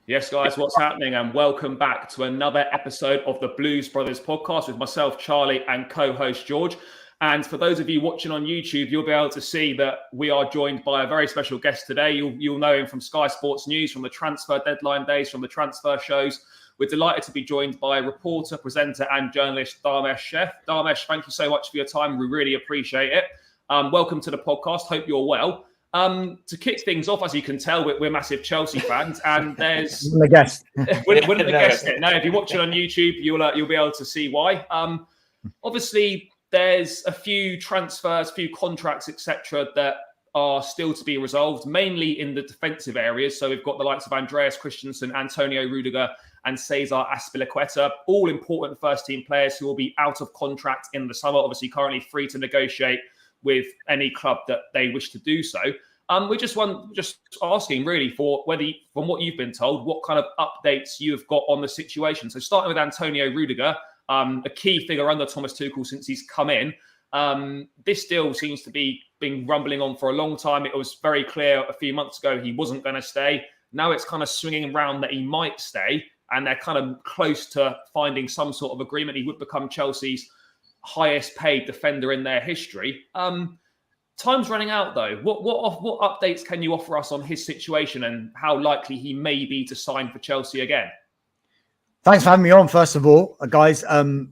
Yes, guys, what's happening? And welcome back to another episode of the Blues Brothers podcast with myself, Charlie, and co-host George. And for those of you watching on YouTube, you'll be able to see that we are joined by a very special guest today. You'll know him from Sky Sports News, from the transfer deadline days, from the transfer shows. We're delighted to be joined by reporter, presenter, and journalist Dharmesh Sheth. Dharmesh, thank you so much for your time. We really appreciate it. Welcome to the podcast. Hope you're well. To kick things off, as you can tell, we're massive Chelsea fans, and there's the guest. Wouldn't have guessed it. No, if you watch it on YouTube, you'll be able to see why. Obviously, there's a few transfers, a few contracts, etc., that are still to be resolved, mainly in the defensive areas. So we've got the likes of Andreas Christensen, Antonio Rudiger, and Cesar Azpilicueta, all important first-team players who will be out of contract in the summer. Obviously, currently free to negotiate with any club that they wish to do so. We're just asking really for whether, from what you've been told, what kind of updates you've got on the situation. So starting with Antonio Rudiger, a key figure under Thomas Tuchel since he's come in. This deal seems to be been rumbling on for a long time. It was very clear a few months ago he wasn't going to stay. Now it's kind of swinging around that he might stay, and they're kind of close to finding some sort of agreement. He would become Chelsea's highest paid defender in their history. Time's running out, though. What updates can you offer us on his situation and how likely he may be to sign for Chelsea again? Thanks for having me on, first of all, guys.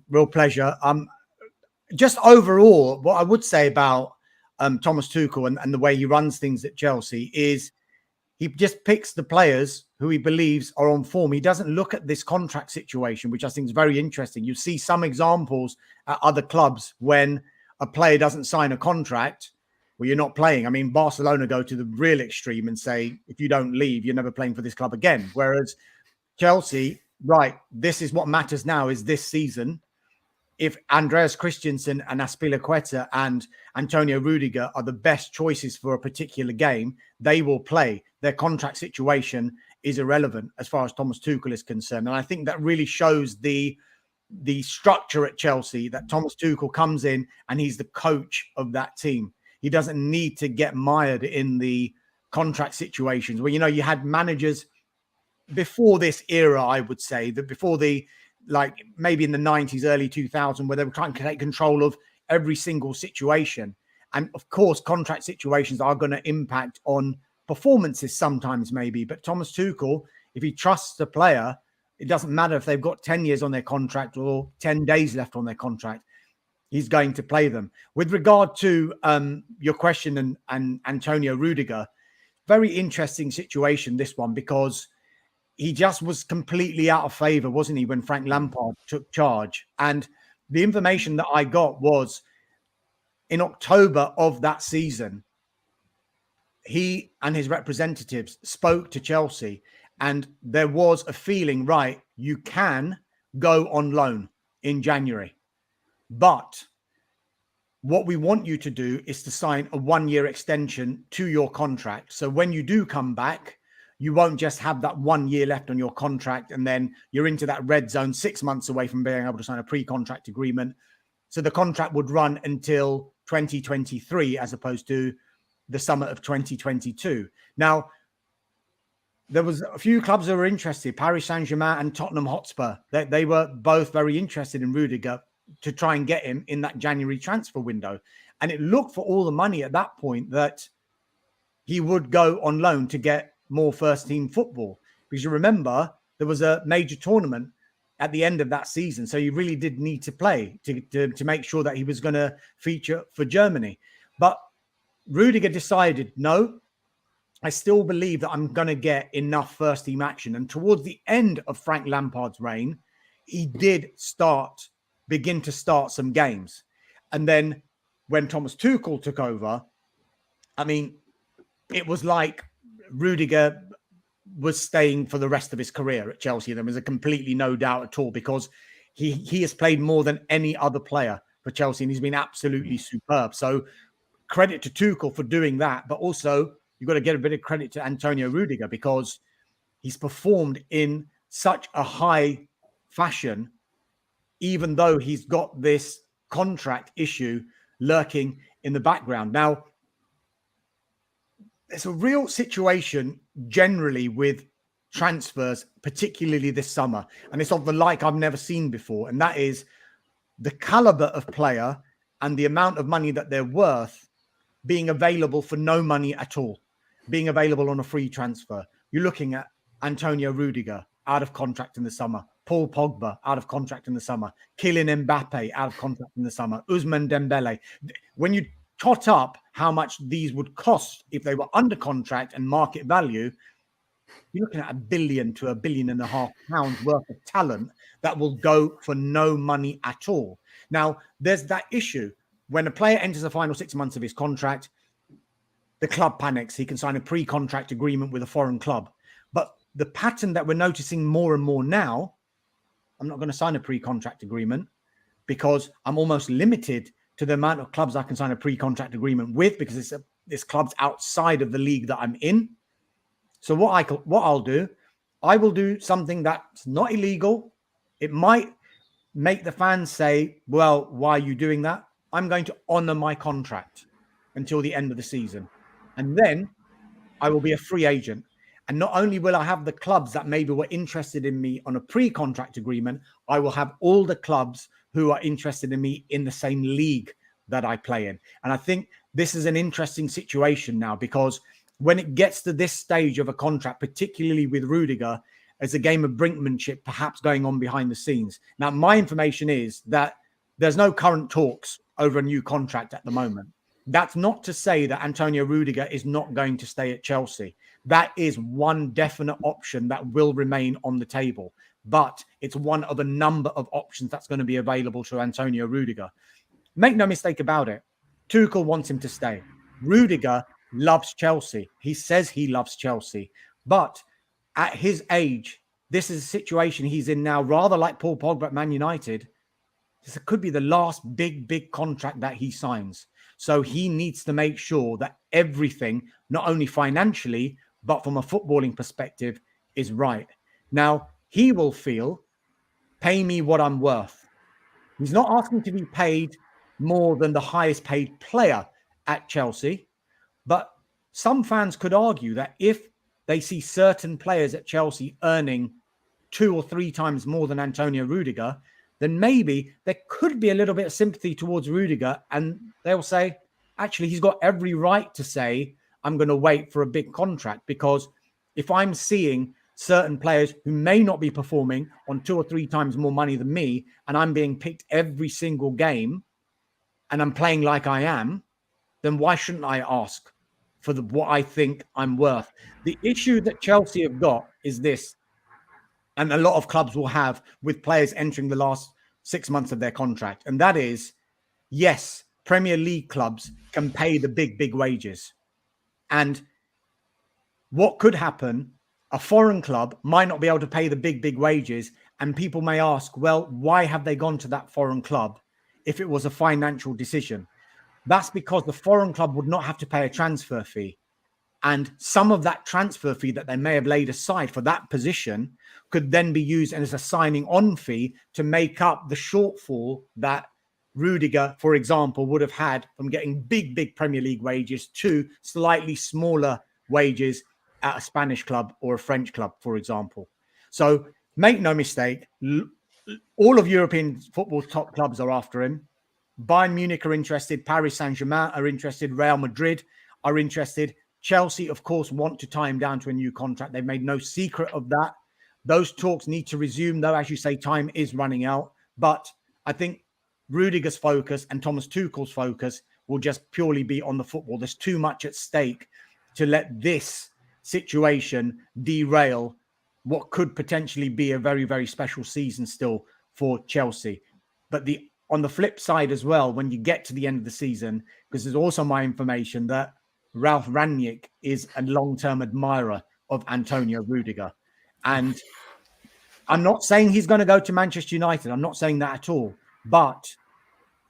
Real pleasure. Just overall, what I would say about Thomas Tuchel and the way he runs things at Chelsea is he just picks the players who he believes are on form. He doesn't look at this contract situation, which I think is very interesting. You see some examples at other clubs when a player doesn't sign a contract, well, you're not playing. I mean, Barcelona go to the real extreme and say, if you don't leave, you're never playing for this club again. Whereas Chelsea, right, this is what matters now is this season. If Andreas Christensen and Azpilicueta and Antonio Rudiger are the best choices for a particular game, they will play. Their contract situation is irrelevant as far as Thomas Tuchel is concerned. And I think that really shows the structure at Chelsea, that Thomas Tuchel comes in and he's the coach of that team. He doesn't need to get mired in the contract situations where, you had managers before this era, I would say, that before maybe in the 90s, early 2000s, where they were trying to take control of every single situation. And of course, contract situations are going to impact on performances sometimes, maybe. But Thomas Tuchel, if he trusts a player, it doesn't matter if they've got 10 years on their contract or 10 days left on their contract. He's going to play them. With regard to your question and Antonio Rudiger, very interesting situation, this one, because he just was completely out of favour, wasn't he, when Frank Lampard took charge? And the information that I got was in October of that season, he and his representatives spoke to Chelsea and there was a feeling, right, you can go on loan in January. But what we want you to do is to sign a 1-year extension to your contract. So when you do come back, you won't just have that 1 year left on your contract and then you're into that red zone 6 months away from being able to sign a pre-contract agreement. So the contract would run until 2023 as opposed to the summer of 2022. Now, there was a few clubs that were interested, Paris Saint-Germain and Tottenham Hotspur. They were both very interested in Rudiger to try and get him in that January transfer window. And it looked for all the money at that point that he would go on loan to get more first team football, because you remember there was a major tournament at the end of that season. So he really did need to play to make sure that he was going to feature for Germany. But Rudiger decided, no, I still believe that I'm going to get enough first team action. And towards the end of Frank Lampard's reign, he did begin to start some games. And then when Thomas Tuchel took over, I mean, it was like Rudiger was staying for the rest of his career at Chelsea. There was a completely no doubt at all, because he has played more than any other player for Chelsea and he's been absolutely superb. So credit to Tuchel for doing that, but also you've got to get a bit of credit to Antonio Rudiger because he's performed in such a high fashion, even though he's got this contract issue lurking in the background. Now, there's a real situation generally with transfers, particularly this summer. And it's of the like I've never seen before. And that is the caliber of player and the amount of money that they're worth being available for no money at all, being available on a free transfer. You're looking at Antonio Rudiger out of contract in the summer, Paul Pogba out of contract in the summer, Kylian Mbappe out of contract in the summer, Ousmane Dembele. When you tot up how much these would cost if they were under contract and market value, you're looking at £1 billion to £1.5 billion worth of talent that will go for no money at all. Now, there's that issue. When a player enters the final 6 months of his contract, the club panics. He can sign a pre-contract agreement with a foreign club. But the pattern that we're noticing more and more now, I'm not going to sign a pre-contract agreement because I'm almost limited to the amount of clubs I can sign a pre-contract agreement with because it's clubs outside of the league that I'm in. So what I'll do, I will do something that's not illegal. It might make the fans say, well, why are you doing that? I'm going to honor my contract until the end of the season. And then I will be a free agent. And not only will I have the clubs that maybe were interested in me on a pre-contract agreement, I will have all the clubs who are interested in me in the same league that I play in. And I think this is an interesting situation now because when it gets to this stage of a contract, particularly with Rudiger, as a game of brinkmanship perhaps going on behind the scenes. Now, my information is that there's no current talks over a new contract at the moment. That's not to say that Antonio Rudiger is not going to stay at Chelsea. That is one definite option that will remain on the table, but it's one of a number of options that's going to be available to Antonio Rudiger. Make no mistake about it. Tuchel wants him to stay. Rudiger loves Chelsea. He says he loves Chelsea, but at his age, this is a situation he's in now, rather like Paul Pogba at Man United. This could be the last big contract that he signs. So he needs to make sure that everything, not only financially, but from a footballing perspective, is right. Now, he will feel, pay me what I'm worth. He's not asking to be paid more than the highest paid player at Chelsea. But some fans could argue that if they see certain players at Chelsea earning 2 or 3 times more than Antonio Rudiger, then maybe there could be a little bit of sympathy towards Rudiger. And they'll say, actually, he's got every right to say, I'm going to wait for a big contract. Because if I'm seeing certain players who may not be performing on 2 or 3 times more money than me, and I'm being picked every single game, and I'm playing like I am, then why shouldn't I ask for what I think I'm worth? The issue that Chelsea have got is this, and a lot of clubs will have with players entering the last 6 months of their contract. And that is, yes, Premier League clubs can pay the big wages. And what could happen, a foreign club might not be able to pay the big wages. And people may ask, well, why have they gone to that foreign club if it was a financial decision? That's because the foreign club would not have to pay a transfer fee. And some of that transfer fee that they may have laid aside for that position could then be used as a signing on fee to make up the shortfall that Rudiger, for example, would have had from getting big Premier League wages to slightly smaller wages at a Spanish club or a French club, for example. So make no mistake, all of European football's top clubs are after him. Bayern Munich are interested. Paris Saint-Germain are interested. Real Madrid are interested. Chelsea, of course, want to tie him down to a new contract. They've made no secret of that. Those talks need to resume, though. As you say, time is running out. But I think Rudiger's focus and Thomas Tuchel's focus will just purely be on the football. There's too much at stake to let this situation derail what could potentially be a very special season still for Chelsea. But on the flip side as well, when you get to the end of the season, because there's also my information that Ralf Rangnick is a long-term admirer of Antonio Rudiger. And I'm not saying he's going to go to Manchester United. I'm not saying that at all. But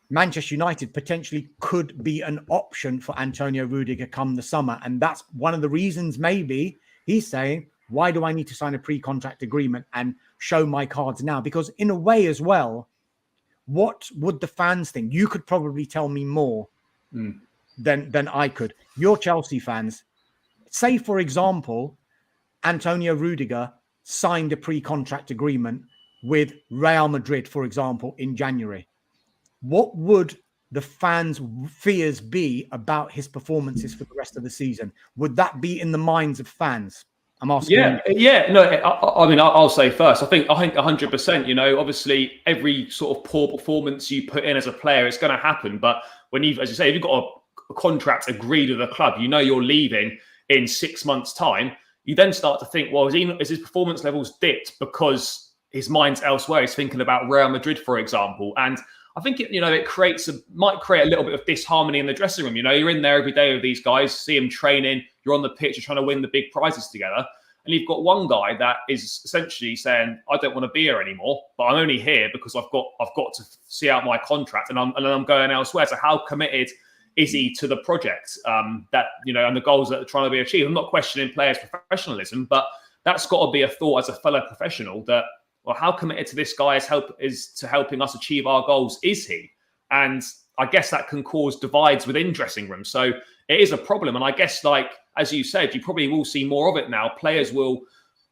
Manchester United potentially could be an option for Antonio Rudiger come the summer. And that's one of the reasons maybe he's saying, why do I need to sign a pre-contract agreement and show my cards now? Because in a way as well, what would the fans think? You could probably tell me more than I could. You're Chelsea fans. Say, for example, Antonio Rudiger signed a pre-contract agreement with Real Madrid, for example, in January, what would the fans' fears be about his performances for the rest of the season? Would that be in the minds of fans? I'm asking you. Yeah. No, I mean, I'll say first. I think 100%. You know, obviously, every sort of poor performance you put in as a player, it's going to happen. But when as you say, if you've got a contract agreed with the club, you know you're leaving in 6 months' time. You then start to think, well, is his performance levels dipped because his mind's elsewhere? He's thinking about Real Madrid, for example, and I think it might create a little bit of disharmony in the dressing room. You know, you're in there every day with these guys, see them training, you're on the pitch, you're trying to win the big prizes together. And you've got one guy that is essentially saying, I don't want to be here anymore, but I'm only here because I've got to see out my contract and I'm going elsewhere. So how committed is he to the project and the goals that are trying to be achieved? I'm not questioning players' professionalism, but that's got to be a thought as a fellow professional that, well, how committed to this guy is to helping us achieve our goals is he? And I guess that can cause divides within dressing rooms. So it is a problem. And I guess, like, as you said, you probably will see more of it now. Players will,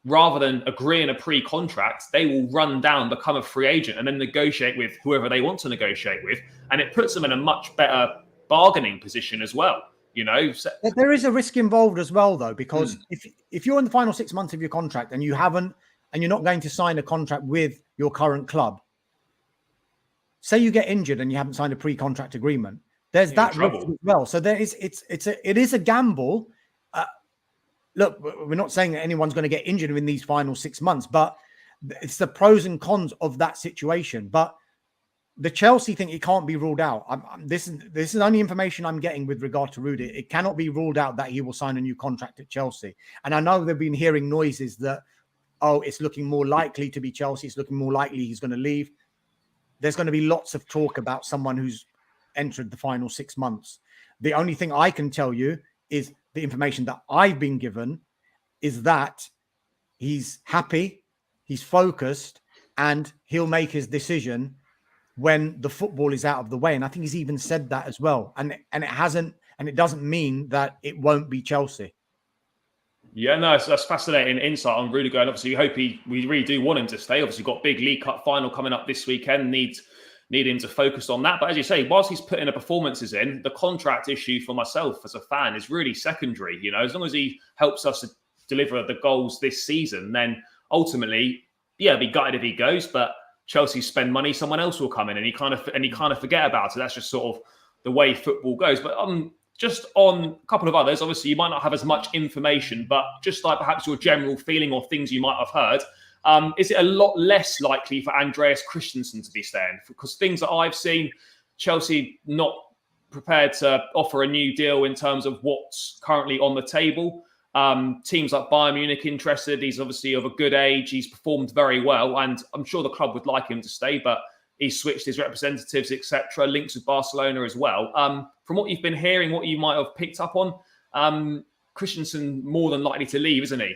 rather than agree in a pre-contract, they will run down, become a free agent, and then negotiate with whoever they want to negotiate with. And it puts them in a much better bargaining position as well. You know, so there is a risk involved as well, though, because if you're in the final 6 months of your contract and you're not going to sign a contract with your current club, say you get injured and you haven't signed a pre-contract agreement, there's that risk as well. So it is a gamble. Look, we're not saying that anyone's going to get injured in these final 6 months, but it's the pros and cons of that situation. But the Chelsea thing, it can't be ruled out. This is only information I'm getting with regard to Rudy. It cannot be ruled out that he will sign a new contract at Chelsea. And I know they've been hearing noises that, it's looking more likely to be Chelsea. It's looking more likely he's going to leave. There's going to be lots of talk about someone who's entered the final 6 months. The only thing I can tell you is the information that I've been given is that he's happy, he's focused, and he'll make his decision when the football is out of the way. And I think he's even said that as well. And it doesn't mean that it won't be Chelsea. Yeah, no, that's fascinating insight on Rudiger. And obviously, we really do want him to stay. Obviously, got big League Cup final coming up this weekend. Need him to focus on that. But as you say, whilst he's putting the performances in, the contract issue for myself as a fan is really secondary. You know, as long as he helps us to deliver the goals this season, then ultimately, yeah, be gutted if he goes. But Chelsea spend money, someone else will come in, and you kind of forget about it. That's just sort of the way football goes. But just on a couple of others, obviously you might not have as much information, but just like perhaps your general feeling or things you might have heard, is it a lot less likely for Andreas Christensen to be staying? Because things that I've seen, Chelsea not prepared to offer a new deal in terms of what's currently on the table. Teams like Bayern Munich interested. He's obviously of a good age. He's performed very well, and I'm sure the club would like him to stay, but he's switched his representatives, etc. Links with Barcelona as well. From what you've been hearing, what you might have picked up on, Christensen more than likely to leave, isn't he?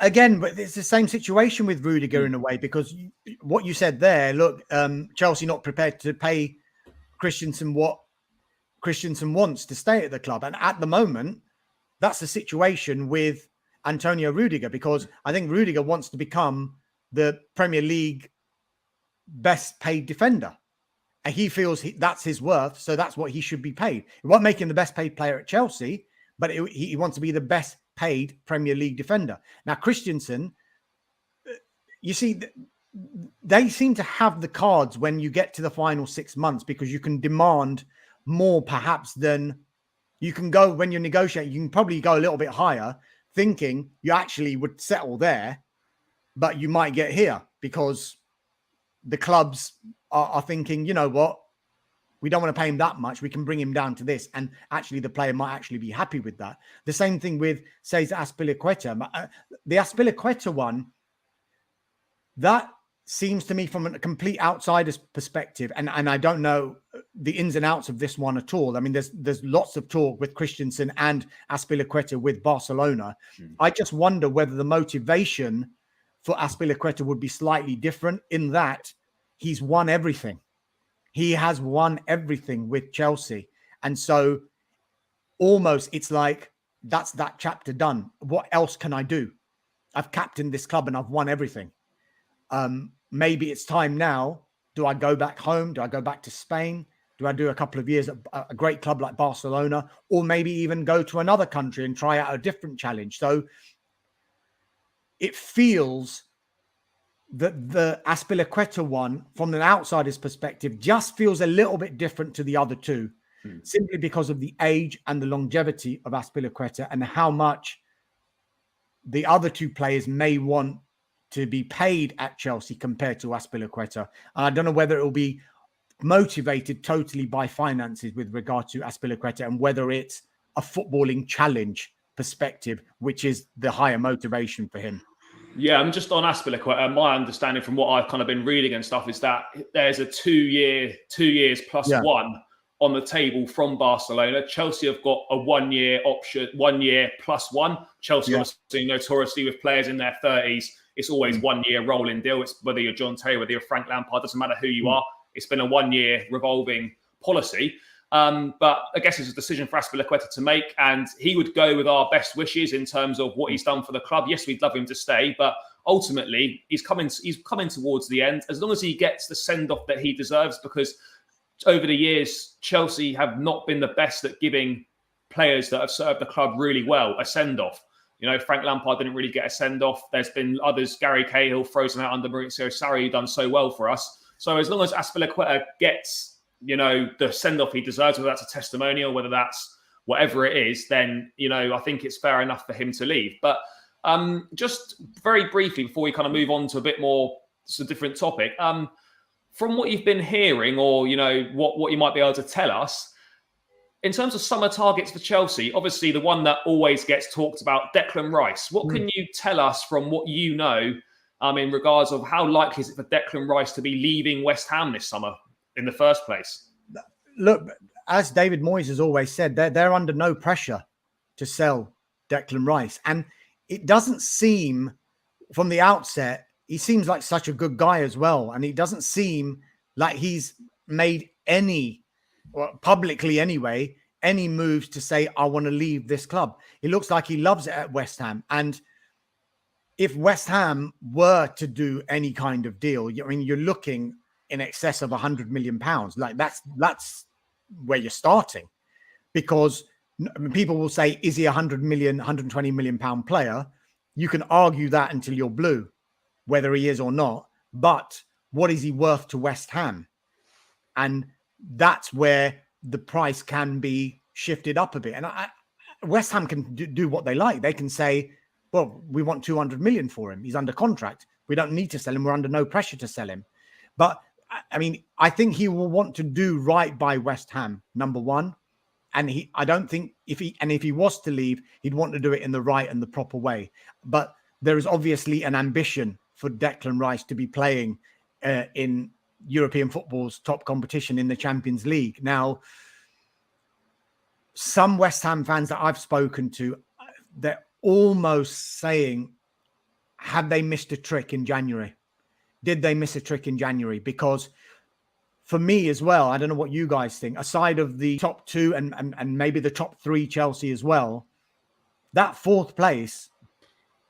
Again, but it's the same situation with Rudiger in a way, because what you said there, look, Chelsea not prepared to pay Christensen what Christensen wants to stay at the club. And at the moment, that's the situation with Antonio Rudiger, because I think Rudiger wants to become the Premier League best paid defender. And he feels that's his worth, so that's what he should be paid. He won't make him the best paid player at Chelsea, but he wants to be the best paid Premier League defender. Now, Christensen, you see, they seem to have the cards when you get to the final 6 months, because you can demand more perhaps than you can go when you're negotiating. You can probably go a little bit higher, thinking you actually would settle there, but you might get here because the clubs are thinking, you know what, we don't want to pay him that much. We can bring him down to this. And actually, the player might actually be happy with that. The same thing with, say, Azpilicueta. The Azpilicueta one, that seems to me from a complete outsider's perspective, and I don't know the ins and outs of this one at all. I mean, there's lots of talk with Christensen and Azpilicueta with Barcelona. I just wonder whether the motivation for Azpilicueta would be slightly different, in that he's won everything. He has won everything with Chelsea. And so almost it's like, that's that chapter done. What else can I do? I've captained this club and I've won everything. Maybe it's time now. Do I go back home? Do I go back to Spain? Do I do a couple of years at a great club like Barcelona, or maybe even go to another country and try out a different challenge? So it feels that the Azpilicueta one, from an outsider's perspective, just feels a little bit different to the other two, simply because of the age and the longevity of Azpilicueta and how much the other two players may want to be paid at Chelsea compared to Azpilicueta. And I don't know whether it will be motivated totally by finances with regard to Azpilicueta, and whether it's a footballing challenge perspective, which is the higher motivation for him. Yeah, I'm just on Azpilicueta. My understanding from what I've kind of been reading and stuff is that there's a 2 years plus one on the table from Barcelona. Chelsea have got a 1 year option, 1 year plus one. Chelsea obviously notoriously with players in their 30s, it's always 1 year rolling deal. It's whether you're John Terry, whether you're Frank Lampard, doesn't matter who you are. It's been a 1 year revolving policy. But I guess it's a decision for Azpilicueta to make, and he would go with our best wishes in terms of what he's done for the club. Yes, we'd love him to stay, but ultimately he's coming towards the end. As long as he gets the send-off that he deserves, because over the years, Chelsea have not been the best at giving players that have served the club really well a send-off. You know, Frank Lampard didn't really get a send-off. There's been others, Gary Cahill, frozen out under Maurizio Sarri, done so well for us. So as long as Azpilicueta gets, you know, the send-off he deserves, whether that's a testimonial, whether that's whatever it is, then, you know, I think it's fair enough for him to leave. But just very briefly, before we kind of move on to a bit more, it's a different topic. From what you've been hearing, or, you know, what you might be able to tell us, in terms of summer targets for Chelsea, obviously the one that always gets talked about, Declan Rice. What can you tell us from what you know in regards of how likely is it for Declan Rice to be leaving West Ham this summer in the first place? Look, as David Moyes has always said, they're under no pressure to sell Declan Rice. And it doesn't seem, from the outset, he seems like such a good guy as well. And it doesn't seem like he's made any, well, publicly anyway, any moves to say, I want to leave this club. It looks like he loves it at West Ham. And if West Ham were to do any kind of deal, I mean, you're looking in excess of £100 million. Like that's where you're starting, because people will say, is he 100 million, 120 million pound player? You can argue that until you're blue, whether he is or not. But what is he worth to West Ham? And that's where the price can be shifted up a bit. And West Ham can do what they like. They can say, well, we want 200 million for him. He's under contract. We don't need to sell him. We're under no pressure to sell him. But I mean, I think he will want to do right by West Ham, number one. And I don't think if he was to leave, he'd want to do it in the right and the proper way. But there is obviously an ambition for Declan Rice to be playing in European football's top competition in the Champions League. Now, some West Ham fans that I've spoken to, they're almost saying, have they missed a trick in January? Did they miss a trick in January? Because for me as well, I don't know what you guys think, aside of the top two and maybe the top three Chelsea as well, that fourth place,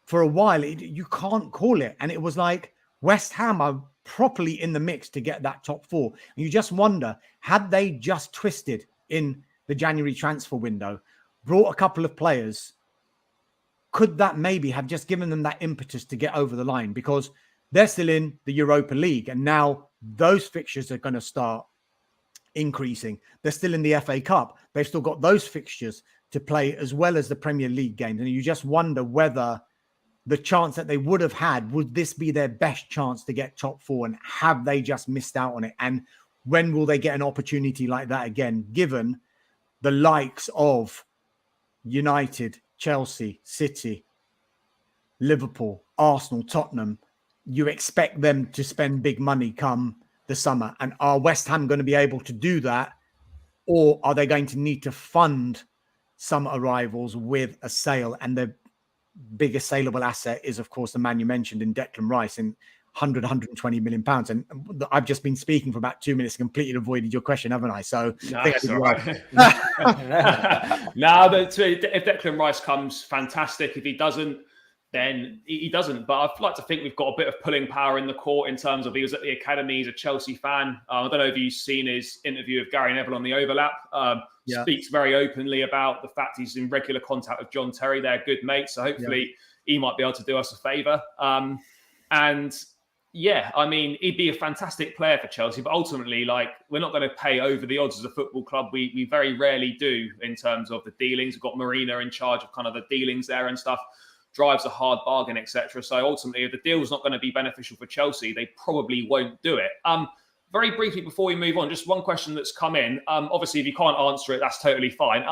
for a while, you can't call it. And it was like West Ham are properly in the mix to get that top four. And you just wonder, had they just twisted in the January transfer window, brought a couple of players, could that maybe have just given them that impetus to get over the line? Because they're still in the Europa League, and now those fixtures are going to start increasing. They're still in the FA Cup. They've still got those fixtures to play as well as the Premier League games. And you just wonder whether the chance that they would have had, would this be their best chance to get top four? And have they just missed out on it? And when will they get an opportunity like that again, given the likes of United, Chelsea, City, Liverpool, Arsenal, Tottenham? You expect them to spend big money come the summer. And are West Ham going to be able to do that? Or are they going to need to fund some arrivals with a sale? And the biggest saleable asset is, of course, the man you mentioned in Declan Rice in 120 million pounds. And I've just been speaking for about 2 minutes, completely avoided your question, haven't I? So no, that's all right. No, but if Declan Rice comes, fantastic. If he doesn't, then he doesn't. But I'd like to think we've got a bit of pulling power in the court in terms of he was at the academy. He's a Chelsea fan. I don't know if you've seen his interview with Gary Neville on the Overlap. Speaks very openly about the fact he's in regular contact with John Terry. They're good mates. So hopefully he might be able to do us a favour. I mean, he'd be a fantastic player for Chelsea, but ultimately, like, we're not going to pay over the odds as a football club. We very rarely do in terms of the dealings. We've got Marina in charge of kind of the dealings there and stuff, drives a hard bargain, etc. So ultimately, if the deal's not going to be beneficial for Chelsea, they probably won't do it. Very briefly before we move on, just one question that's come in. Obviously, if you can't answer it, that's totally fine.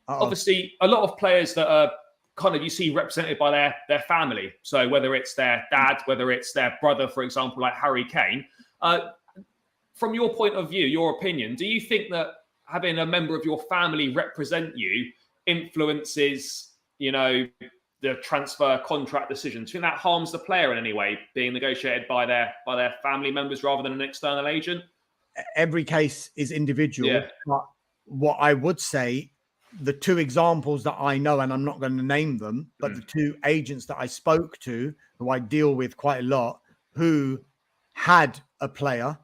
Obviously, a lot of players that are kind of, you see, represented by their family. So whether it's their dad, whether it's their brother, for example, like Harry Kane. From your point of view, your opinion, do you think that having a member of your family represent you influences, the transfer contract decisions? Do you think that harms the player in any way, being negotiated by their family members rather than an external agent? Every case is individual. But what I would say, the two examples that I know, and I'm not going to name them, but the two agents that I spoke to, who I deal with quite a lot, who had a player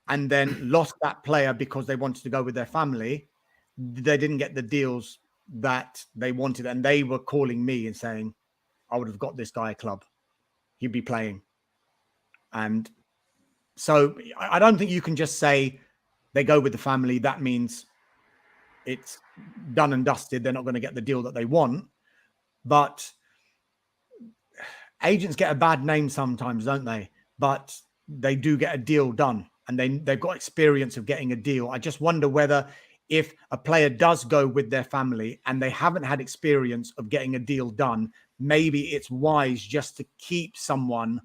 and then lost that player because they wanted to go with their family, they didn't get the deals that they wanted. And they were calling me and saying, I would have got this guy a club. He'd be playing. And so I don't think you can just say they go with the family. That means it's done and dusted. They're not going to get the deal that they want. But agents get a bad name sometimes, don't they? But they do get a deal done, and they've got experience of getting a deal. I just wonder whether if a player does go with their family and they haven't had experience of getting a deal done, maybe it's wise just to keep someone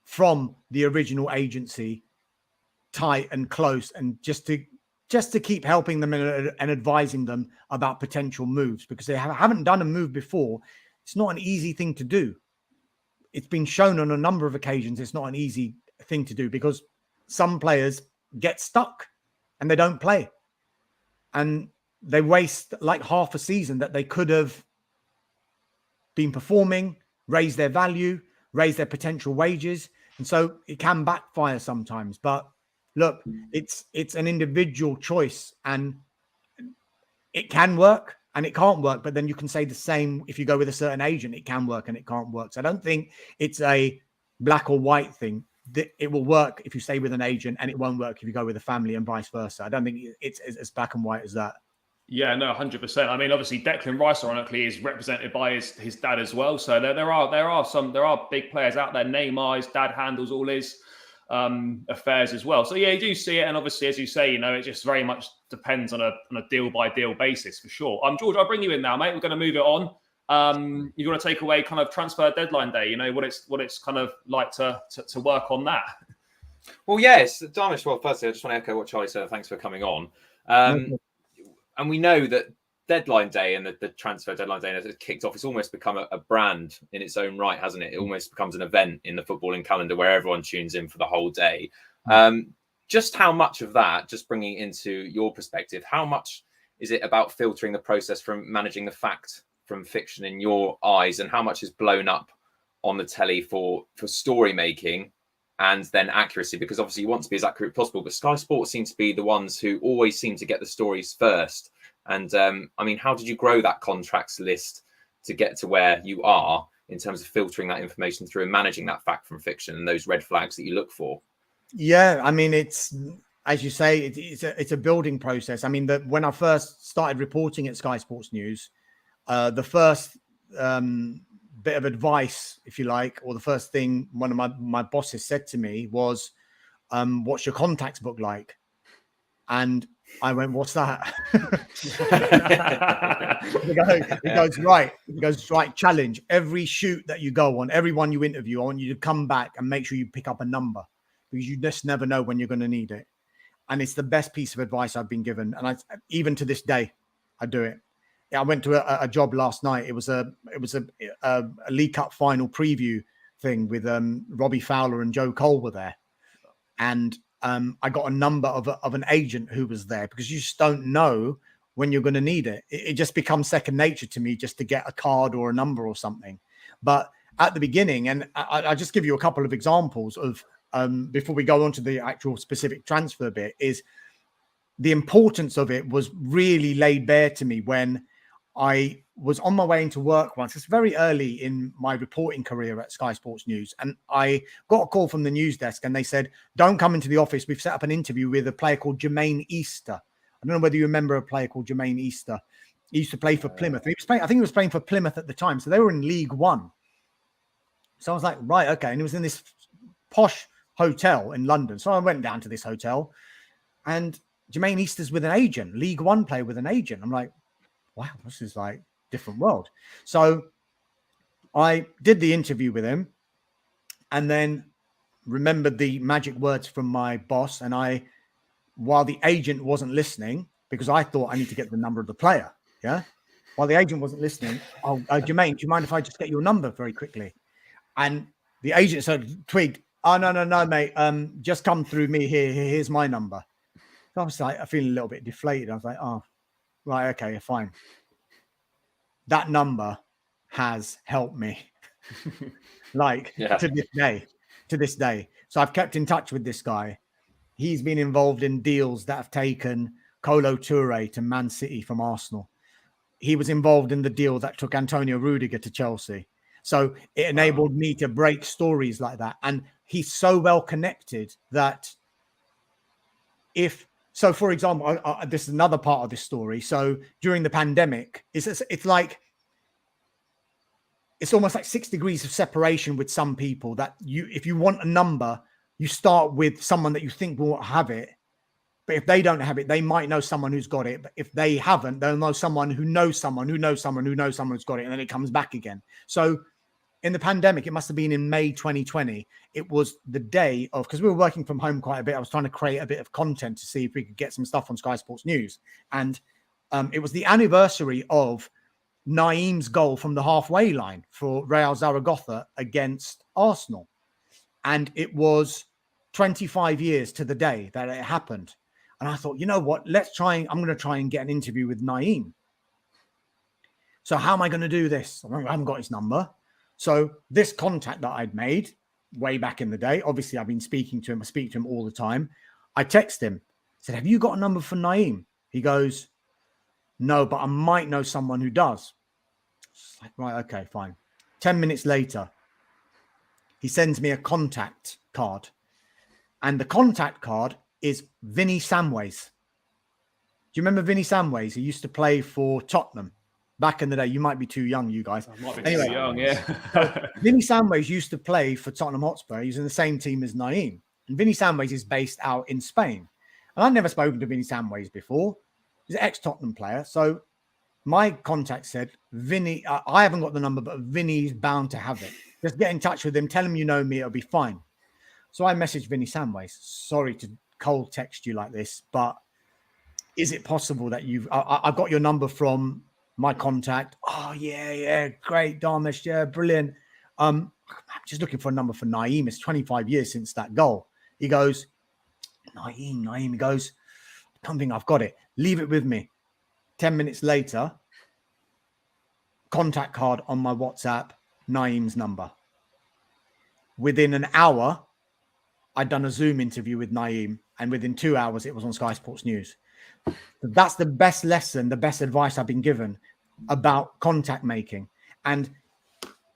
from the original agency tight and close, and just to keep helping them and advising them about potential moves, because they haven't done a move before. It's not an easy thing to do. It's been shown on a number of occasions it's not an easy thing to do, because some players get stuck and they don't play. And they waste like half a season that they could have been performing, raise their value, raise their potential wages. And so it can backfire sometimes. But look, it's an individual choice, and it can work and it can't work. But then you can say the same if you go with a certain agent. It can work and it can't work. So I don't think it's a black or white thing. It will work if you stay with an agent, and it won't work if you go with a family, and vice versa. I don't think it's as black and white as that. Yeah, no, 100%. I mean, obviously, Declan Rice, ironically, is represented by his dad as well. So there are big players out there. Neymar, his dad handles all his affairs as well. So yeah, you do see it, and obviously, as you say, it just very much depends on a deal by deal basis for sure. George, I'll bring you in now, mate. We're going to move it on. You want to take away kind of transfer deadline day? What it's kind of like to work on that. Well, yes, Dharmesh. Well, firstly, I just want to echo what Charlie said. Thanks for coming on. And we know that deadline day and the transfer deadline day, as it's kicked off, it's almost become a brand in its own right, hasn't it? It almost becomes an event in the footballing calendar where everyone tunes in for the whole day. Just how much of that, just bringing it into your perspective, how much is it about filtering the process from managing the fact from fiction in your eyes, and how much is blown up on the telly for story making and then accuracy? Because obviously you want to be as accurate as possible, but Sky Sports seem to be the ones who always seem to get the stories first. And I mean, how did you grow that contracts list to get to where you are in terms of filtering that information through and managing that fact from fiction and those red flags that you look for? Yeah, I mean, it's, as you say, it's a building process. I mean, when I first started reporting at Sky Sports News, the first bit of advice, if you like, or the first thing one of my bosses said to me was, what's your contacts book like? And I went, what's that? He goes, right, challenge. Every shoot that you go on, everyone you interview, I want you to come back and make sure you pick up a number, because you just never know when you're going to need it. And it's the best piece of advice I've been given. And even to this day, I do it. I went to a job last night. It was a League Cup final preview thing with Robbie Fowler and Joe Cole were there. And I got a number of an agent who was there, because you just don't know when you're going to need it. It just becomes second nature to me just to get a card or a number or something. But at the beginning, and I'll just give you a couple of examples of before we go on to the actual specific transfer bit, is the importance of it was really laid bare to me when I was on my way into work once. It's very early in my reporting career at Sky Sports News. And I got a call from the news desk and they said, don't come into the office. We've set up an interview with a player called Jermaine Easter. I don't know whether you remember a player called Jermaine Easter. He used to play for Plymouth. He was playing, I think he was playing for Plymouth at the time. So they were in League One. So I was like, right, okay. And it was in this posh hotel in London. So I went down to this hotel and Jermaine Easter's with an agent, League One player with an agent. I'm like, wow, this is like different world. So I did the interview with him and then remembered the magic words from my boss. And while the agent wasn't listening, because I thought I need to get the number of the player. Yeah. While the agent wasn't listening, Jermaine, do you mind if I just get your number very quickly? And the agent sort of twigged, oh, no, mate. Just come through me here. Here's my number. So I was like, I feel a little bit deflated. I was like, oh, right, okay, fine. That number has helped me, to this day. So I've kept in touch with this guy. He's been involved in deals that have taken Kolo Touré to Man City from Arsenal. He was involved in the deal that took Antonio Rudiger to Chelsea. So it enabled me to break stories like that. And he's so well connected that So, for example, this is another part of this story. So during the pandemic, it's almost like 6 degrees of separation with some people that if you want a number, you start with someone that you think will have it. But if they don't have it, they might know someone who's got it. But if they haven't, they'll know someone who knows someone who knows someone who knows someone who's got it. And then it comes back again. So in the pandemic, it must have been in May 2020. It was the day of, because we were working from home quite a bit. I was trying to create a bit of content to see if we could get some stuff on Sky Sports News. And it was the anniversary of Naeem's goal from the halfway line for Real Zaragoza against Arsenal. And it was 25 years to the day that it happened. And I thought, you know what, I'm going to try and get an interview with Naeem. So how am I going to do this? I haven't got his number. So this contact that I'd made way back in the day, obviously I've been speaking to him. I speak to him all the time. I text him, said, have you got a number for Naeem? He goes, no, but I might know someone who does. It's like, right, okay, fine. 10 minutes later, he sends me a contact card. And the contact card is Vinny Samways. Do you remember Vinny Samways? He used to play for Tottenham. Back in the day, you might be too young, you guys. I might be too young, yeah. Vinny Samways used to play for Tottenham Hotspur. He's in the same team as Naeem. And Vinny Samways is based out in Spain. And I'd never spoken to Vinny Samways before. He's an ex-Tottenham player. So my contact said, Vinny, I haven't got the number, but Vinny's bound to have it. Just get in touch with him. Tell him you know me. It'll be fine. So I messaged Vinny Samways. Sorry to cold text you like this, but is it possible that I've got your number from my contact? Oh, yeah, great, Dharmesh, yeah, brilliant. I'm just looking for a number for Naeem. It's 25 years since that goal. He goes, Naeem. He goes, I don't think I've got it. Leave it with me. 10 minutes later, contact card on my WhatsApp, Naeem's number. Within an hour, I'd done a Zoom interview with Naeem, and within 2 hours, it was on Sky Sports News. That's the best lesson, the best advice I've been given about contact making. And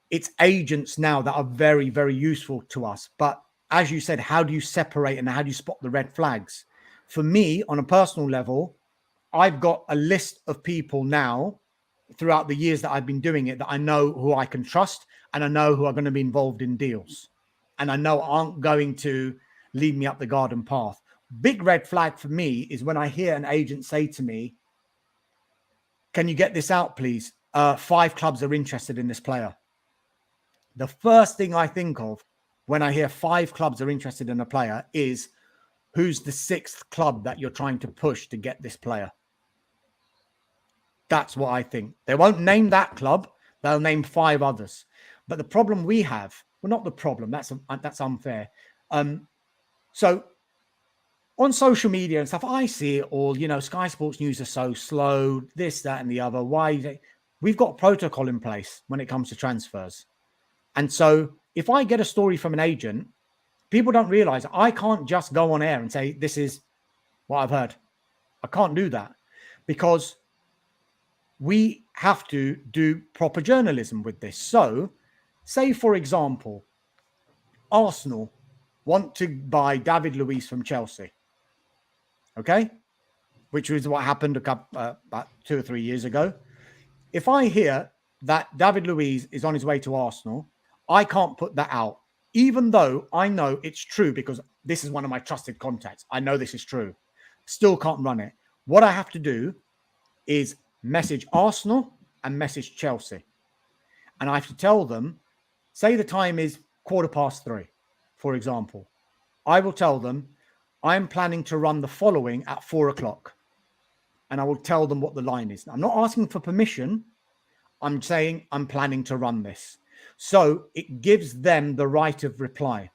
it's agents now that are very, very useful to us. But as you said, how do you separate and how do you spot the red flags? For me, on a personal level, I've got a list of people now throughout the years that I've been doing it that I know who I can trust and I know who are going to be involved in deals. And I know aren't going to lead me up the garden path. Big red flag for me is when I hear an agent say to me, can you get this out, please? 5 clubs are interested in this player. The first thing I think of when I hear 5 clubs are interested in a player is who's the 6th club that you're trying to push to get this player. That's what I think. They won't name that club. They'll name 5 others. But the problem we have, well, not the problem. That's unfair. So on social media and stuff, I see it all. You know, Sky Sports News are so slow. This, that, and the other. Why? We've got protocol in place when it comes to transfers. And so if I get a story from an agent, people don't realize I can't just go on air and say, this is what I've heard. I can't do that because we have to do proper journalism with this. So say, for example, Arsenal want to buy David Luiz from Chelsea. Okay. Which is what happened about 2 or 3 years ago. If I hear that David Luiz is on his way to Arsenal, I can't put that out, even though I know it's true because this is one of my trusted contacts. I know this is true. Still can't run it. What I have to do is message Arsenal and message Chelsea. And I have to tell them, say the time is 3:15, for example. I will tell them, I'm planning to run the following at 4:00. And I will tell them what the line is. I'm not asking for permission. I'm saying I'm planning to run this. So it gives them the right of reply.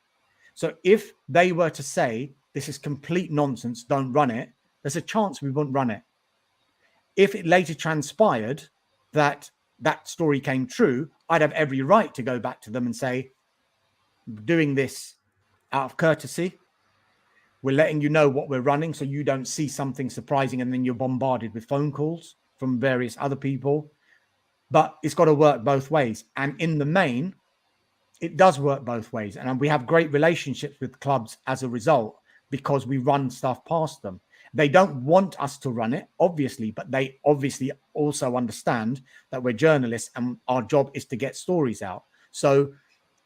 So if they were to say, this is complete nonsense, don't run it, there's a chance we wouldn't run it. If it later transpired that that story came true, I'd have every right to go back to them and say, doing this out of courtesy, we're letting you know what we're running so you don't see something surprising and then you're bombarded with phone calls from various other people. But it's got to work both ways. And in the main, it does work both ways. And we have great relationships with clubs as a result because we run stuff past them. They don't want us to run it, obviously, but they obviously also understand that we're journalists and our job is to get stories out. So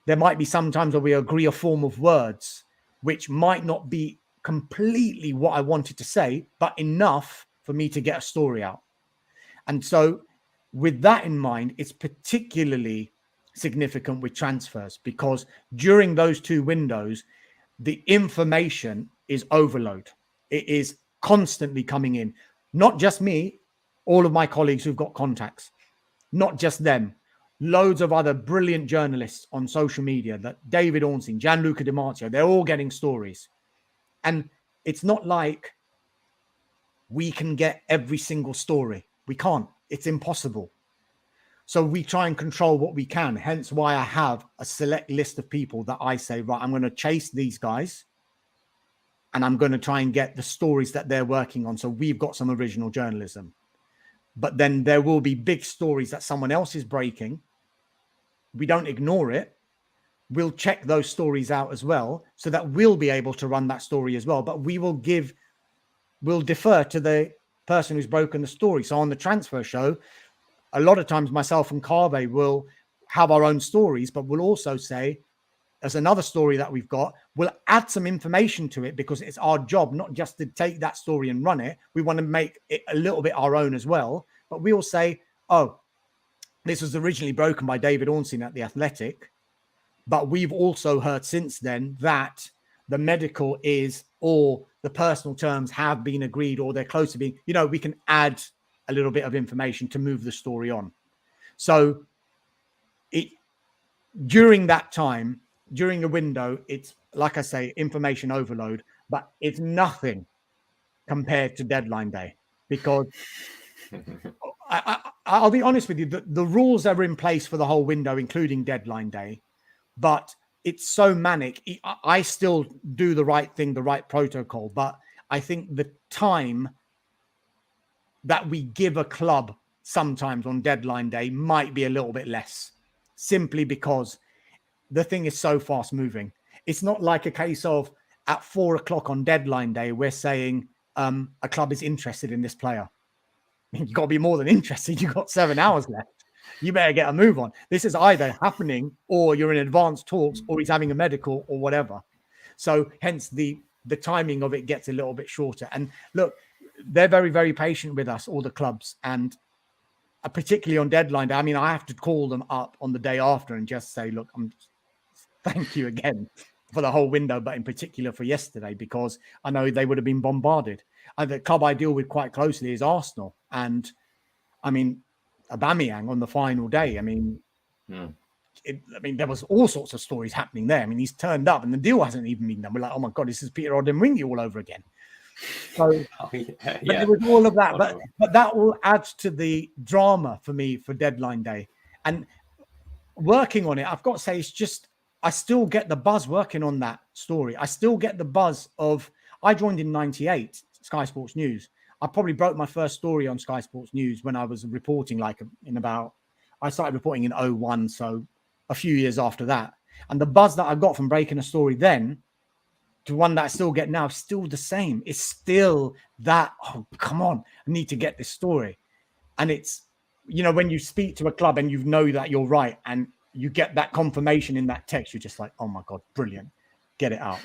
there might be some times where we agree a form of words which might not be completely what I wanted to say, but enough for me to get a story out. And so with that in mind, it's particularly significant with transfers because during those 2 windows, the information is overload. It is constantly coming in. Not just me, all of my colleagues who've got contacts, not just them. Loads of other brilliant journalists on social media, that David Ornstein, Gianluca Di Marzio, they're all getting stories. And it's not like we can get every single story. We can't. It's impossible. So we try and control what we can. Hence why I have a select list of people that I say, right, I'm going to chase these guys and I'm going to try and get the stories that they're working on. So we've got some original journalism. But then there will be big stories that someone else is breaking. We don't ignore it. We'll check those stories out as well so that we'll be able to run that story as well. But we'll defer to the person who's broken the story. So on the transfer show, a lot of times myself and Carve will have our own stories, but we'll also say, there's another story that we've got. We'll add some information to it because it's our job not just to take that story and run it. We want to make it a little bit our own as well. But we'll say, oh, this was originally broken by David Ornstein at The Athletic. But we've also heard since then that the medical is, or the personal terms have been agreed, or they're close to being, we can add a little bit of information to move the story on. So during that time, during the window, it's like I say, information overload, but it's nothing compared to deadline day because I'll be honest with you, the rules are in place for the whole window, including deadline day, but it's so manic. I still do the right thing, the right protocol, but I think the time that we give a club sometimes on deadline day might be a little bit less, simply because the thing is so fast moving. It's not like a case of at 4:00 on deadline day, we're saying a club is interested in this player. You've got to be more than interested. You've got 7 hours left. You better get a move on. This is either happening or you're in advanced talks or he's having a medical or whatever. So hence the timing of it gets a little bit shorter. And look, they're very, very patient with us, all the clubs. And particularly on deadline day, I mean, I have to call them up on the day after and just say, look, thank you again for the whole window, but in particular for yesterday, because I know they would have been bombarded. The club I deal with quite closely is Arsenal. And I mean, Aubameyang on the final day, I mean, there was all sorts of stories happening there. I mean, he's turned up and the deal hasn't even been done. We're like, oh my God, this is Peter Odemwingie all over again. So but there was all of that. But that all adds to the drama for me for deadline day. And working on it, I've got to say, it's just, I still get the buzz working on that story. I still get the buzz of, I joined in 98, Sky Sports News. I probably broke my first story on Sky Sports News when I was reporting I started reporting in 01, so a few years after that. And the buzz that I got from breaking a story then to one that I still get now is still the same. It's still that, oh, come on, I need to get this story. And it's, when you speak to a club and you know that you're right and you get that confirmation in that text, you're just like, oh my God, brilliant, get it out.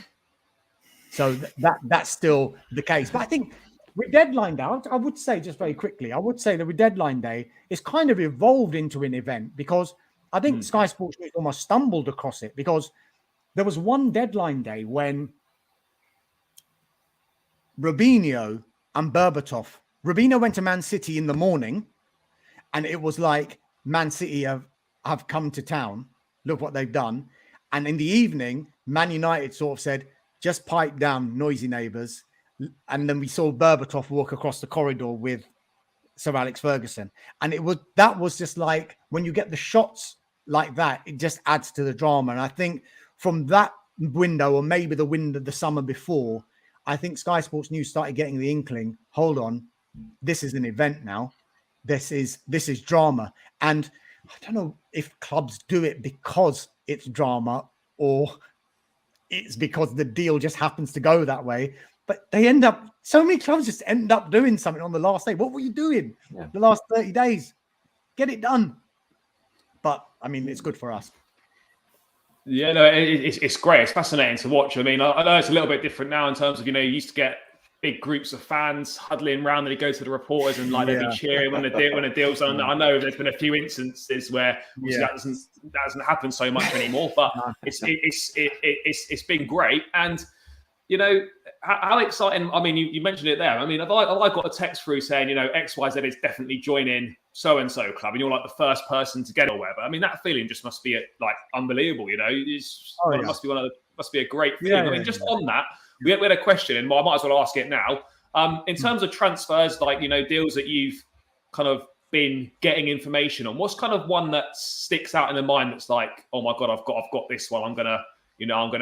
So that's still the case. But I think with Deadline Day, I would say just very quickly, I would say that with Deadline Day, it's kind of evolved into an event because I think Sky Sports News almost stumbled across it because there was one Deadline Day when Robinho and Berbatov, Robinho went to Man City in the morning and it was like, Man City have come to town. Look what they've done. And in the evening, Man United sort of said, just pipe down, noisy neighbours. And then we saw Berbatov walk across the corridor with Sir Alex Ferguson. And that was just like, when you get the shots like that, it just adds to the drama. And I think from that window, or maybe the window the summer before, I think Sky Sports News started getting the inkling, hold on, this is an event now. This is drama. And I don't know if clubs do it because it's drama or it's because the deal just happens to go that way. But so many clubs just end up doing something on the last day. What were you doing the last 30 days? Get it done. But, I mean, it's good for us. Yeah, no, it's great. It's fascinating to watch. I mean, I know it's a little bit different now in terms of, you used to get big groups of fans huddling around and they go to the reporters and they'd be cheering when the deal's done. I know there's been a few instances where that doesn't happen so much anymore, but it's been great. And how exciting! I mean, you mentioned it there. I mean, if I got a text through saying, XYZ is definitely joining so and so club, and you're like the first person to get it or whatever. I mean, that feeling just must be like unbelievable. It must be a great feeling. I mean, just on that. We had a question, and I might as well ask it now. In terms of transfers, like, deals that you've kind of been getting information on, what's kind of one that sticks out in the mind that's like, oh my God, I've got this one. I'm gonna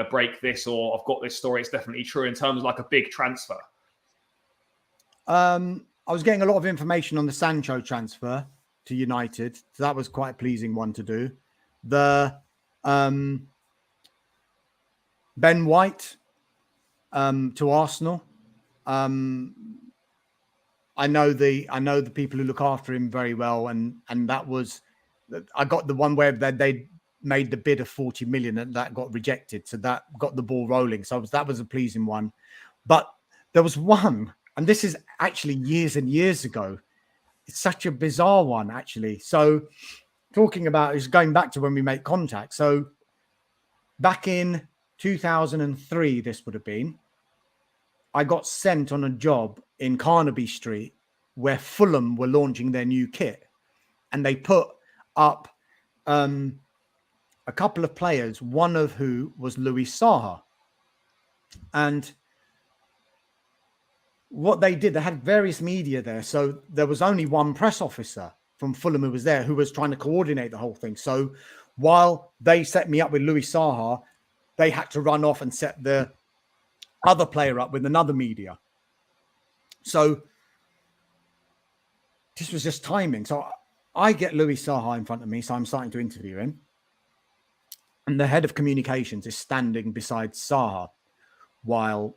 break this, or I've got this story. It's definitely true in terms of like a big transfer. I was getting a lot of information on the Sancho transfer to United, so that was quite a pleasing one to do. The Ben White to Arsenal. I know the people who look after him very well, and that was, I got the one where they made the bid of 40 million and that got rejected, so that got the ball rolling. So that was a pleasing one. But there was one, and this is actually years and years ago. It's such a bizarre one, actually. So talking about is going back to when we make contact. So back in 2003, this would have been, I got sent on a job in Carnaby Street where Fulham were launching their new kit, and they put up a couple of players, one of who was Luis Saha. And what they did, they had various media there. So there was only one press officer from Fulham who was there, who was trying to coordinate the whole thing. So while they set me up with Luis Saha, they had to run off and set the other player up with another media. So this was just timing. So I get Luis Saha in front of me, so I'm starting to interview him. And the head of communications is standing beside Saha while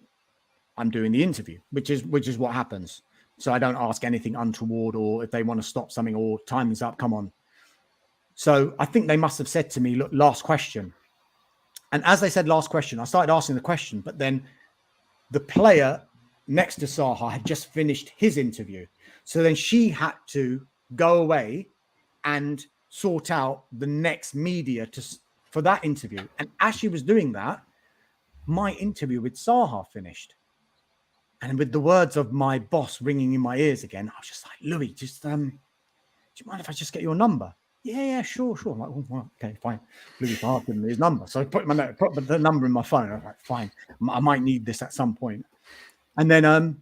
I'm doing the interview, which is what happens. So I don't ask anything untoward, or if they want to stop something, or time is up, come on. So I think they must have said to me, look, last question. And as they said last question, I started asking the question, but then the player next to Saha had just finished his interview. So then she had to go away and sort out the next media for that interview. And as she was doing that, my interview with Saha finished. And with the words of my boss ringing in my ears again, I was just like, Louis, just do you mind if I just get your number? Yeah, sure. I'm like, oh, well, okay, fine. Louis Saha gave me his number. So I put the number in my phone. I was like, fine, I might need this at some point. And then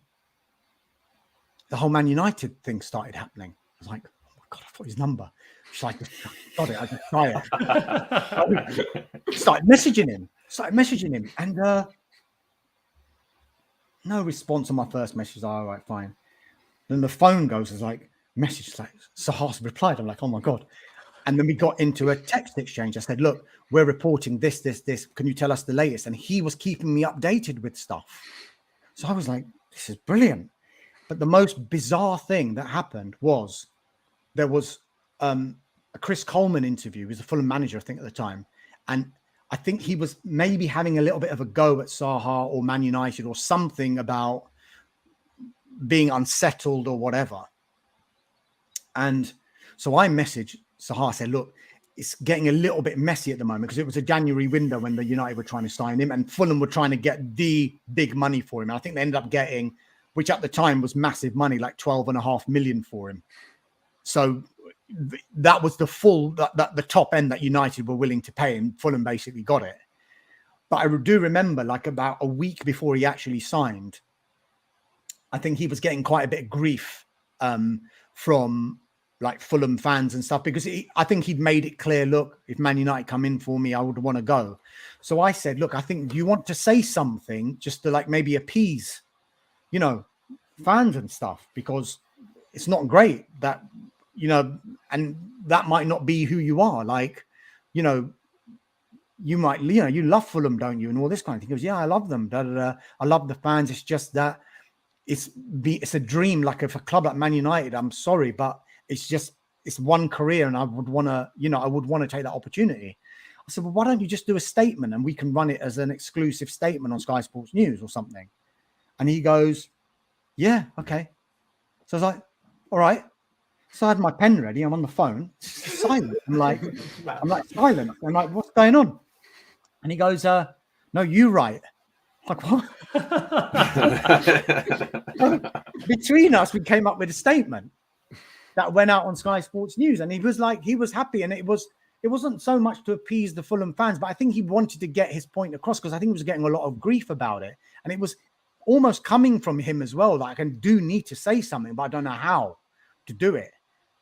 the whole Man United thing started happening. I was like, oh my God, I thought his number. She's like, got it. I just try it. Started messaging him, and no response on my first message. All right, fine. Then the phone goes. It's like message like Sahas replied. I'm like, oh my God. And then we got into a text exchange. I said, look, we're reporting this. Can you tell us the latest? And he was keeping me updated with stuff. So I was like, this is brilliant. But the most bizarre thing that happened was there was a Chris Coleman interview. He was a Fulham manager, I think, at the time. And I think he was maybe having a little bit of a go at Zaha or Man United or something about being unsettled or whatever. And so I messaged Zaha, said, look, it's getting a little bit messy at the moment because it was a January window when the United were trying to sign him and Fulham were trying to get the big money for him. And I think they ended up getting, which at the time was massive money, like 12.5 million for him. So that was the the top end that United were willing to pay, and Fulham basically got it. But I do remember, like about a week before he actually signed, I think he was getting quite a bit of grief from like Fulham fans and stuff, because I think he'd made it clear, look, if Man United come in for me, I would want to go. So I said, look, I think you want to say something just to like maybe appease, you know, fans and stuff, because it's not great that, you know, and that might not be who you are. Like, you know, you might, you know, you love Fulham, don't you? And all this kind of thing. He goes, yeah, I love them. Da, da, da. I love the fans. It's just that it's a dream. Like if a club like Man United, I'm sorry, but it's one career, and I would want to, you know, I would want to take that opportunity. I said, well, why don't you just do a statement and we can run it as an exclusive statement on Sky Sports News or something? And he goes, yeah, okay. So I was like, all right. So I had my pen ready. I'm on the phone, silent. I'm like silent. I'm like, what's going on? And he goes, no, you write. I'm like, what? So between us, we came up with a statement that went out on Sky Sports News, and he was like, he was happy, and it wasn't so much to appease the Fulham fans, but I think he wanted to get his point across, because I think he was getting a lot of grief about it, and it was almost coming from him as well. Like, I do need to say something, but I don't know how to do it.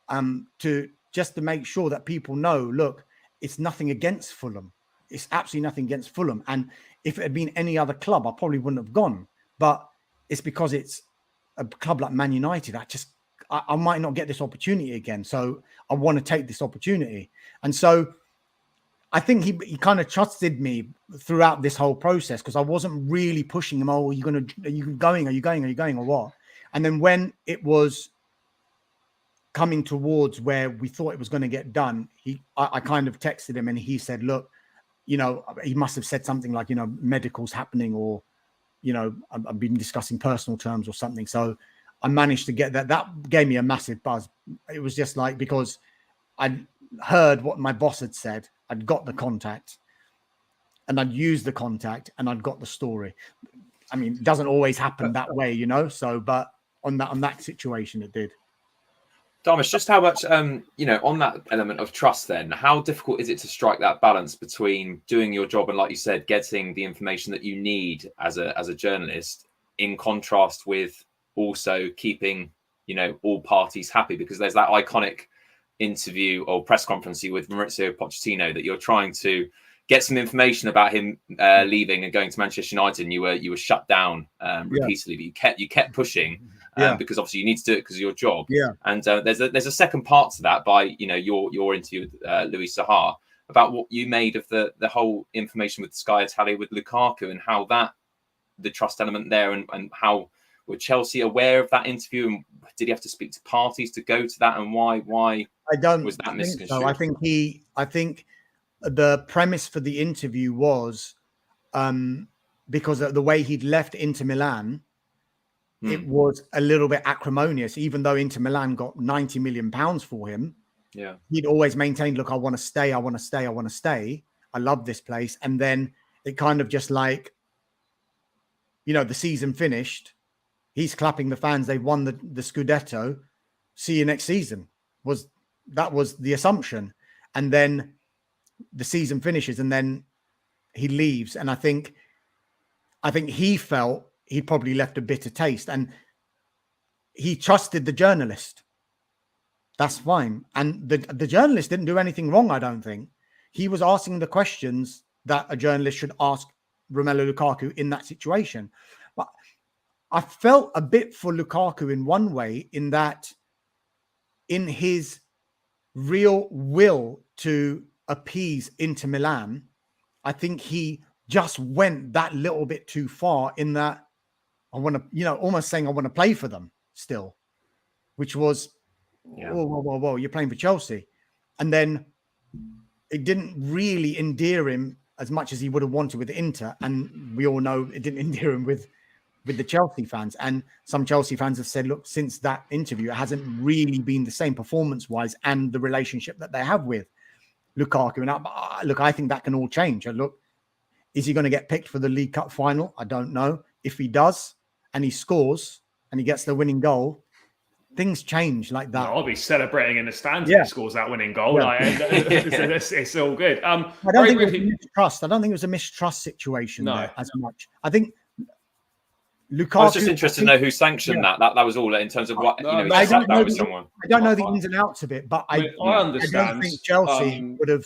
To make sure that people know, look, it's nothing against Fulham. It's absolutely nothing against Fulham. And if it had been any other club, I probably wouldn't have gone. But it's because it's a club like Man United. I might not get this opportunity again. So I want to take this opportunity. And so I think he kind of trusted me throughout this whole process, because I wasn't really pushing him. Oh, are you going or what? And then when it was coming towards where we thought it was going to get done, I kind of texted him, and he said, look, you know, he must have said something like, you know, medical's happening, or, you know, I've been discussing personal terms or something. So I managed to get that. That gave me a massive buzz. It was just like, because I'd heard what my boss had said, I'd got the contact, and I'd used the contact, and I'd got the story. I mean, it doesn't always happen that way, you know, so, but on that situation, it did. Dharmesh, just how much, you know, on that element of trust, then, how difficult is it to strike that balance between doing your job and, like you said, getting the information that you need as a journalist, in contrast with also keeping, you know, all parties happy? Because there's that iconic interview or press conference with Maurizio Pochettino that you're trying to get some information about him leaving and going to Manchester United, and you were shut down repeatedly, but you kept pushing. Because obviously you need to do it because of your job. Yeah. And there's a second part to that by, you know, your interview with Louis Saha about what you made of the whole information with Sky Italia with Lukaku, and how that, the trust element there, and how were Chelsea aware of that interview, and did he have to speak to parties to go to that, and why was that misconstrued? So I think the premise for the interview was because of the way he'd left Inter Milan. It was a little bit acrimonious, even though Inter Milan got £90 million for him. Yeah. He'd always maintained, look, I want to stay. I love this place. And then it kind of just like, you know, the season finished. He's clapping the fans. They won the Scudetto. See you next season. That was the assumption. And then the season finishes, and then he leaves. And I think he felt he'd probably left a bitter taste, and he trusted the journalist. That's fine. And the journalist didn't do anything wrong, I don't think. He was asking the questions that a journalist should ask Romelu Lukaku in that situation. But I felt a bit for Lukaku in one way, in that in his real will to appease Inter Milan, I think he just went that little bit too far, in that I want to, almost saying I want to play for them still, which was, whoa, you're playing for Chelsea. And then it didn't really endear him as much as he would have wanted with Inter. And we all know it didn't endear him with the Chelsea fans. And some Chelsea fans have said, look, since that interview, it hasn't really been the same performance-wise and the relationship that they have with Lukaku. And I think that can all change. And look, is he going to get picked for the League Cup final? I don't know. If he does and he scores and he gets the winning goal, things change like that. I'll be celebrating in the stands if he scores that winning goal. Yeah. It's all good. I don't think it was a mistrust. I don't think it was a mistrust situation there as much. I think Lukaku. I was just interested to know who sanctioned that. That was all in terms of what I don't know with someone. I don't know the ins and outs of it, but I understand. I don't think Chelsea would have.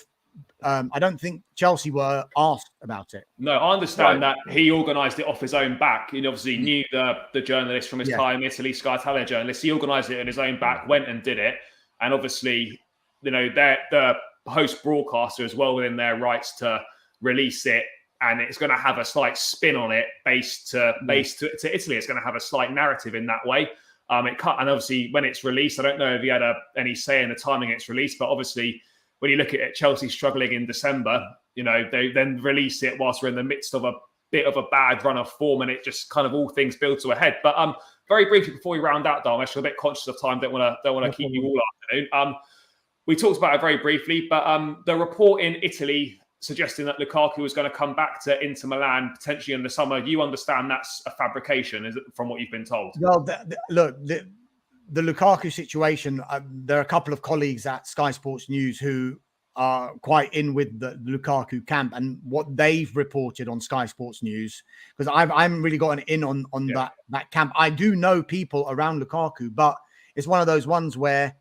I don't think Chelsea were asked about it. No, I understand that he organised it off his own back. He obviously knew the journalist from his time in Italy, Sky Italia journalist. He organised it on his own back, went and did it. And obviously, the host broadcaster is well within their rights to release it. And it's going to have a slight spin on it based to Italy. It's going to have a slight narrative in that way. And obviously, when it's released, I don't know if he had any say in the timing it's released, but obviously, when you look at it, Chelsea struggling in December, they then release it whilst we're in the midst of a bit of a bad run of form, and it just kind of all things build to a head. But very briefly before we round out, Dharmesh, I'm a bit conscious of time. Don't want to keep you all afternoon. We talked about it very briefly, but the report in Italy suggesting that Lukaku was going to come back to Inter Milan potentially in the summer. You understand that's a fabrication, is it, from what you've been told? Well, look. The Lukaku situation, there are a couple of colleagues at Sky Sports News who are quite in with the Lukaku camp and what they've reported on Sky Sports News, because I haven't really gotten in on that camp. I do know people around Lukaku, but it's one of those ones where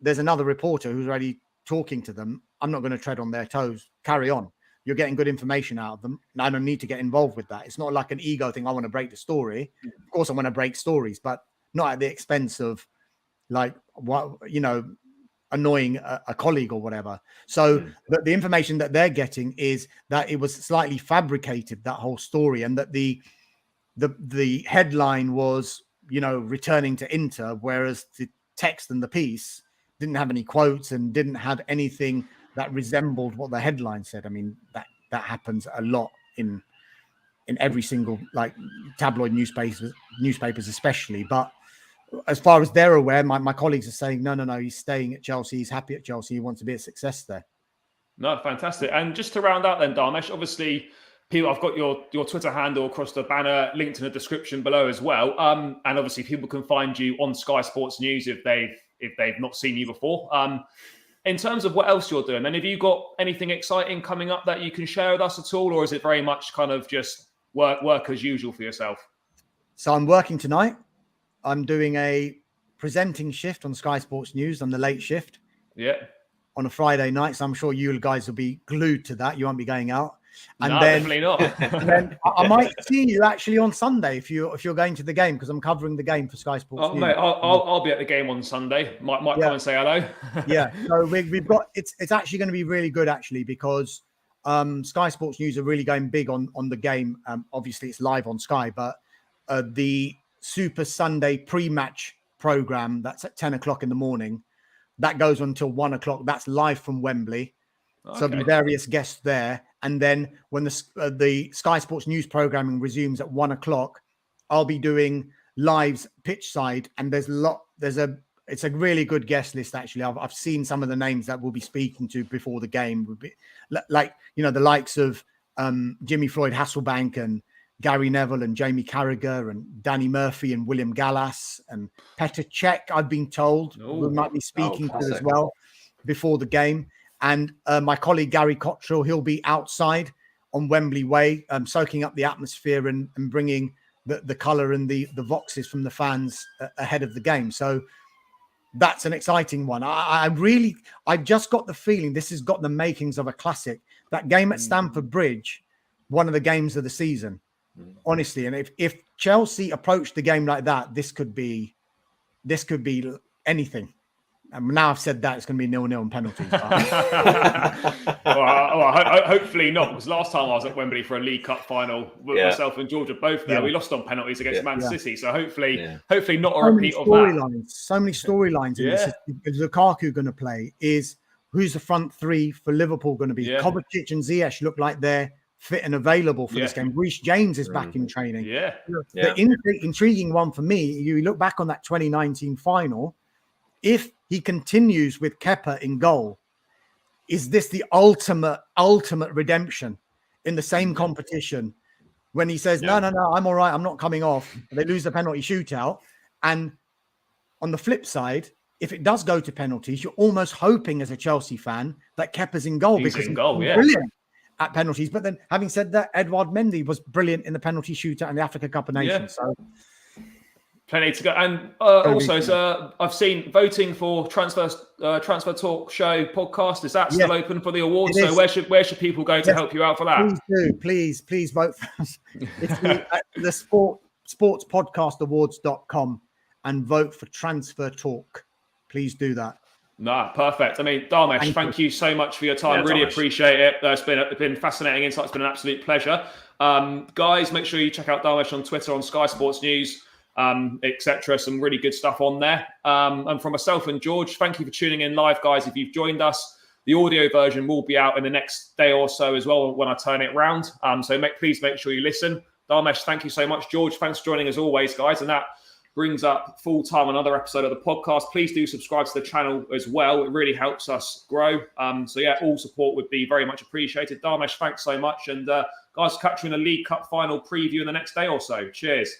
there's another reporter who's already talking to them. I'm not going to tread on their toes. Carry on. You're getting good information out of them. And I don't need to get involved with that. It's not like an ego thing. I want to break the story. Of course, I want to break stories, but not at the expense of annoying a colleague or whatever. So the information that they're getting is that it was slightly fabricated, that whole story, and that the headline was, returning to Inter, whereas the text and the piece didn't have any quotes and didn't have anything that resembled what the headline said. I mean, that happens a lot in every single tabloid newspapers especially, but as far as they're aware, my colleagues are saying, no, he's staying at Chelsea. He's happy at Chelsea. He wants to be a success there. No, fantastic. And just to round out then, Dharmesh, obviously, I've got your Twitter handle across the banner linked in the description below as well. And obviously, people can find you on Sky Sports News if they've not seen you before. In terms of what else you're doing, and have you got anything exciting coming up that you can share with us at all, or is it very much kind of just work as usual for yourself? So I'm working tonight. I'm doing a presenting shift on Sky Sports News on the late shift. Yeah. On a Friday night. So I'm sure you guys will be glued to that. You won't be going out. And no, then, definitely not. And then I might see you actually on Sunday if you're going to the game, because I'm covering the game for Sky Sports News. Mate, I'll be at the game on Sunday. Might come and say hello. Yeah. So we've got it's actually going to be really good actually, because Sky Sports News are really going big on the game. Obviously it's live on Sky, but the Super Sunday pre-match program that's at 10 o'clock in the morning, that goes until 1 o'clock. That's live from Wembley. Okay. So there'll be various guests there. And then when the Sky Sports News programming resumes at 1 o'clock, I'll be doing lives pitch side. And it's a really good guest list, actually. I've seen some of the names that we'll be speaking to before the game. Would be the likes of Jimmy Floyd Hasselbank and Gary Neville and Jamie Carragher and Danny Murphy and William Gallas and Petr Cech, I've been told, we might be speaking to as well before the game. And my colleague Gary Cottrell, he'll be outside on Wembley Way, soaking up the atmosphere and bringing the colour and the voxes from the fans ahead of the game. So that's an exciting one. I just got the feeling this has got the makings of a classic. That game at Stamford Bridge, one of the games of the season, honestly. And if Chelsea approached the game like that, this could be anything. And now I've said that, it's going to be 0-0 and penalties. Hopefully not, because last time I was at Wembley for a League Cup final, myself and George are both there. We lost on penalties against Man City, so hopefully not a repeat of that. So many storylines in this. Is Lukaku going to play? Is who's the front three for Liverpool going to be? Kovacic and Ziyech look like they're fit and available for this game. Reece James is back in training. The intriguing one for me, you look back on that 2019 final, if he continues with Kepa in goal, is this the ultimate redemption in the same competition when he says, no, I'm all right, I'm not coming off. They lose the penalty shootout. And on the flip side, if it does go to penalties, you're almost hoping as a Chelsea fan that Kepa's in goal because he's brilliant at penalties. But then having said that, Edouard Mendy was brilliant in the penalty shootout in the Africa Cup of Nations. So plenty to go. And also, I've seen voting for Transfer Talk Show podcast. Is that still open for the awards? So where should people go to help you out for that? Please vote for us. It's the sportspodcastawards.com and vote for Transfer Talk. Please do that. Perfect. I mean, Dharmesh, thank you so much for your time. Really appreciate it. It's been fascinating insight. It's been an absolute pleasure. Guys, make sure you check out Dharmesh on Twitter, on Sky Sports News, etc. Some really good stuff on there. And from myself and George, thank you for tuning in live, guys. If you've joined us, the audio version will be out in the next day or so as well when I turn it round. So please make sure you listen. Dharmesh, thank you so much. George, thanks for joining as always, guys. And that brings up full time another episode of the podcast. Please do subscribe to the channel as well. It really helps us grow. All support would be very much appreciated. Dharmesh, thanks so much. And guys, catch you in a League Cup final preview in the next day or so. Cheers.